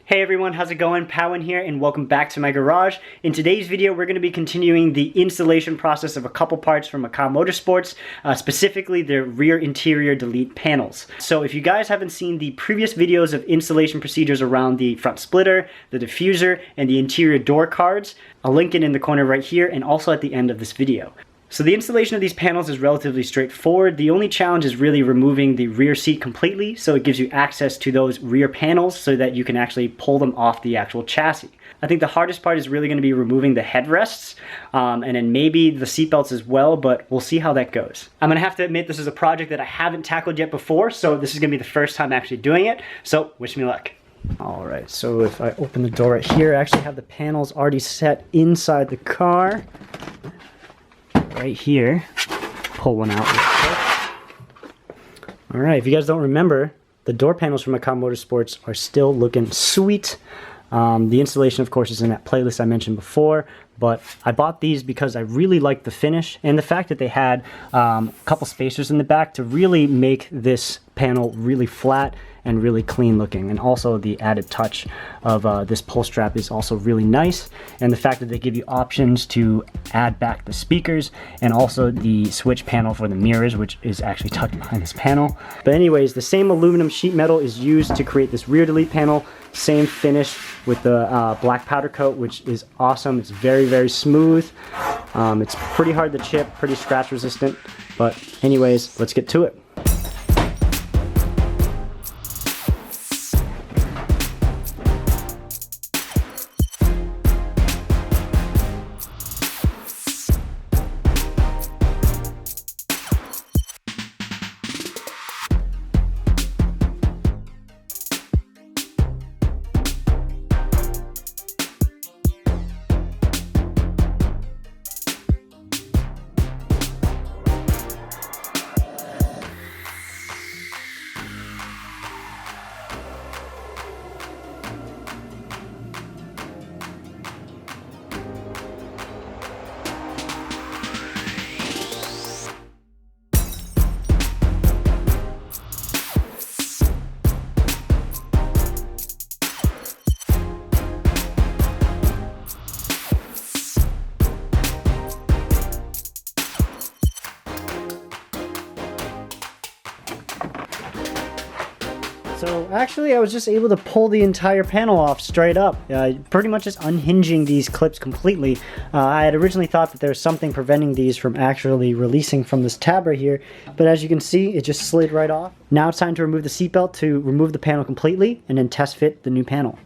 Hey everyone, how's it going? Pawinning here and welcome back to my garage. In today's video, we're going to be continuing the installation process of a couple parts from MKAH Motorsports, specifically the rear interior delete panels. So if you guys haven't seen the previous videos of installation procedures around the front splitter, the diffuser, and the interior door cards, I'll link it in the corner right here and also at the end of this video. So the installation of these panels is relatively straightforward. The only challenge is really removing the rear seat completely, so it gives you access to those rear panels so that you can actually pull them off the actual chassis. I think the hardest part is really going to be removing the headrests and then maybe the seat belts as well, but we'll see how that goes. I'm going to have to admit this is a project that I haven't tackled yet before, so this is going to be the first time actually doing it, so wish me luck. Alright, so if I open the door right here, I actually have the panels already set inside the car. Right here, pull one out. Alright, if you guys don't remember, the door panels from MKAH Motorsports are still looking sweet. The installation, of course, is in that playlist I mentioned before, but I bought these because I really liked the finish and the fact that they had a couple spacers in the back to really make this panel really flat and really clean looking. And also the added touch of this pull strap is also really nice, and the fact that they give you options to add back the speakers and also the switch panel for the mirrors, which is actually tucked behind this panel. But anyways, the same aluminum sheet metal is used to create this rear delete panel. Same finish with the black powder coat, which is awesome. It's very smooth. It's pretty hard to chip, pretty scratch resistant, but anyways, let's get to it. So actually I was just able to pull the entire panel off straight up, pretty much just unhinging these clips completely. I had originally thought that there was something preventing these from actually releasing from this tab right here, but as you can see, it just slid right off. Now it's time to remove the seatbelt to remove the panel completely and then test fit the new panel.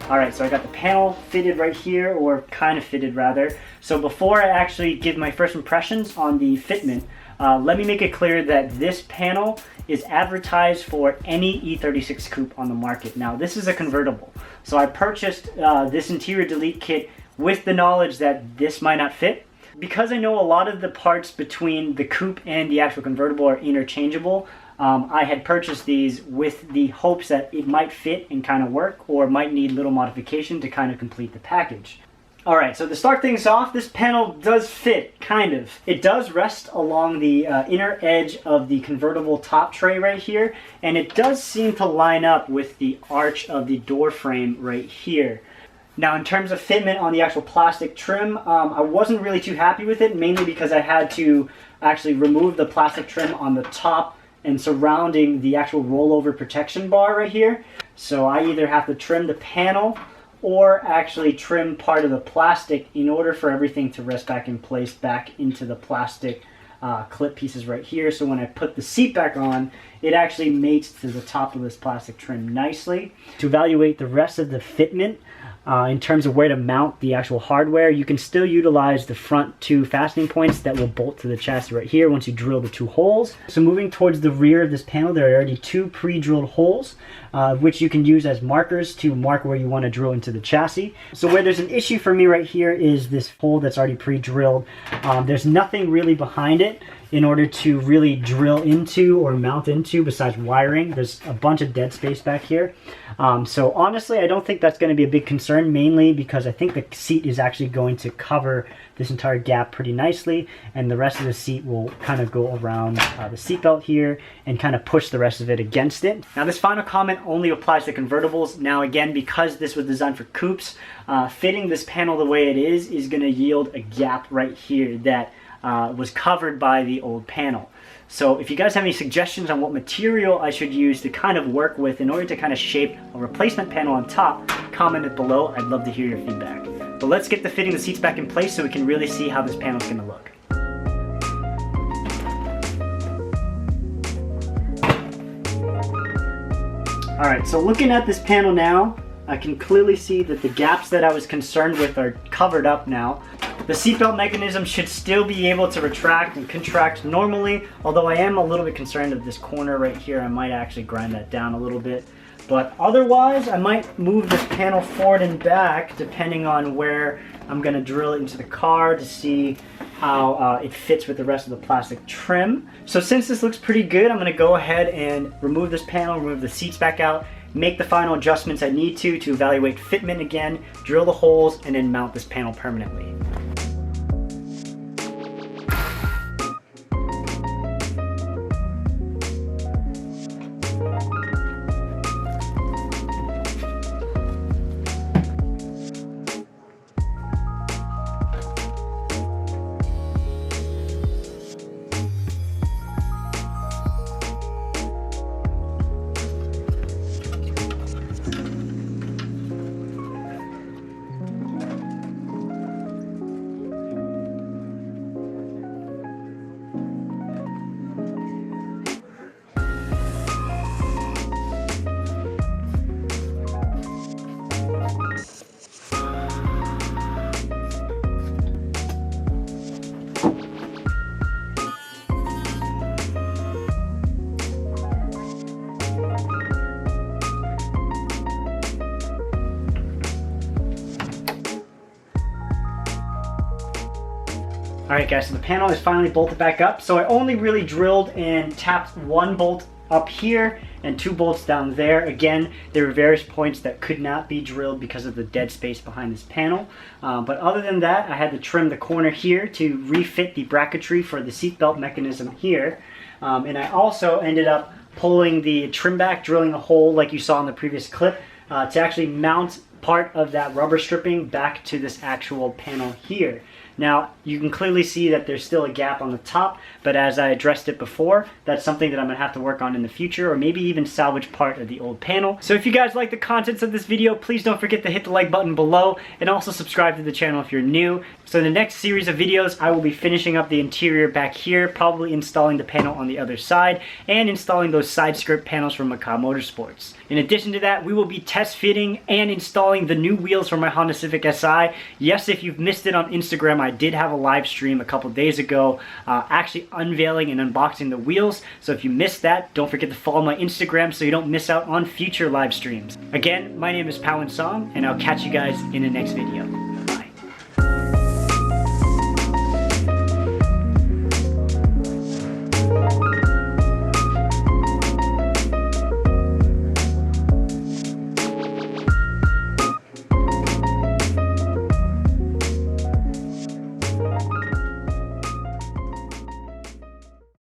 Alright, so I got the panel fitted right here, or kind of fitted rather. So before I actually give my first impressions on the fitment, let me make it clear that this panel is advertised for any E36 Coupe on the market. Now this is a convertible, so I purchased this interior delete kit with the knowledge that this might not fit. Because I know a lot of the parts between the coupe and the actual convertible are interchangeable, I had purchased these with the hopes that it might fit and kind of work, or might need little modification to kind of complete the package. Alright, so to start things off, this panel does fit, kind of. It does rest along the inner edge of the convertible top tray right here, and it does seem to line up with the arch of the door frame right here. Now in terms of fitment on the actual plastic trim, I wasn't really too happy with it, mainly because I had to actually remove the plastic trim on the top and surrounding the actual rollover protection bar right here. So I either have to trim the panel or actually trim part of the plastic in order for everything to rest back in place back into the plastic clip pieces right here. So when I put the seat back on, it actually mates to the top of this plastic trim nicely. To evaluate the rest of the fitment, in terms of where to mount the actual hardware, you can still utilize the front two fastening points that will bolt to the chassis right here once you drill the two holes. So moving towards the rear of this panel, there are already two pre-drilled holes, which you can use as markers to mark where you want to drill into the chassis. So where there's an issue for me right here is this hole that's already pre-drilled. There's nothing really behind it. in order to really drill into or mount into besides wiring. There's a bunch of dead space back here. So honestly, I don't think that's going to be a big concern, mainly because I think the seat is actually going to cover this entire gap pretty nicely, and the rest of the seat will kind of go around the seatbelt here and kind of push the rest of it against it. Now this final comment only applies to convertibles. Now again, because this was designed for coupes, fitting this panel the way it is going to yield a gap right here that was covered by the old panel. So if you guys have any suggestions on what material I should use to kind of work with in order to kind of shape a replacement panel on top, comment it below. I'd love to hear your feedback. But let's get the fitting the seats back in place so we can really see how this panel is going to look. Alright, so looking at this panel now, I can clearly see that the gaps that I was concerned with are covered up now. The seatbelt mechanism should still be able to retract and contract normally, although I am a little bit concerned of this corner right here. I might actually grind that down a little bit. But otherwise, I might move this panel forward and back depending on where I'm going to drill it into the car to see how it fits with the rest of the plastic trim. So since this looks pretty good, I'm going to go ahead and remove this panel, remove the seats back out, make the final adjustments I need to evaluate fitment again, drill the holes, and then mount this panel permanently. Alright guys, so the panel is finally bolted back up. So I only really drilled and tapped one bolt up here and 2 bolts down there. Again, there were various points that could not be drilled because of the dead space behind this panel. But other than that, I had to trim the corner here to refit the bracketry for the seatbelt mechanism here. And I also ended up pulling the trim back, drilling a hole like you saw in the previous clip to actually mount part of that rubber stripping back to this actual panel here. Now, you can clearly see that there's still a gap on the top, but as I addressed it before, that's something that I'm going to have to work on in the future, or maybe even salvage part of the old panel. So if you guys like the contents of this video, please don't forget to hit the like button below, and also subscribe to the channel if you're new. So in the next series of videos, I will be finishing up the interior back here, probably installing the panel on the other side, and installing those side skirt panels from MKAH Motorsports. In addition to that, we will be test fitting and installing the new wheels for my Honda Civic Si. Yes, if you've missed it on Instagram, I did have a live stream a couple days ago actually unveiling and unboxing the wheels. So if you missed that, don't forget to follow my Instagram so you don't miss out on future live streams. Again, my name is Pawinning, and I'll catch you guys in the next video.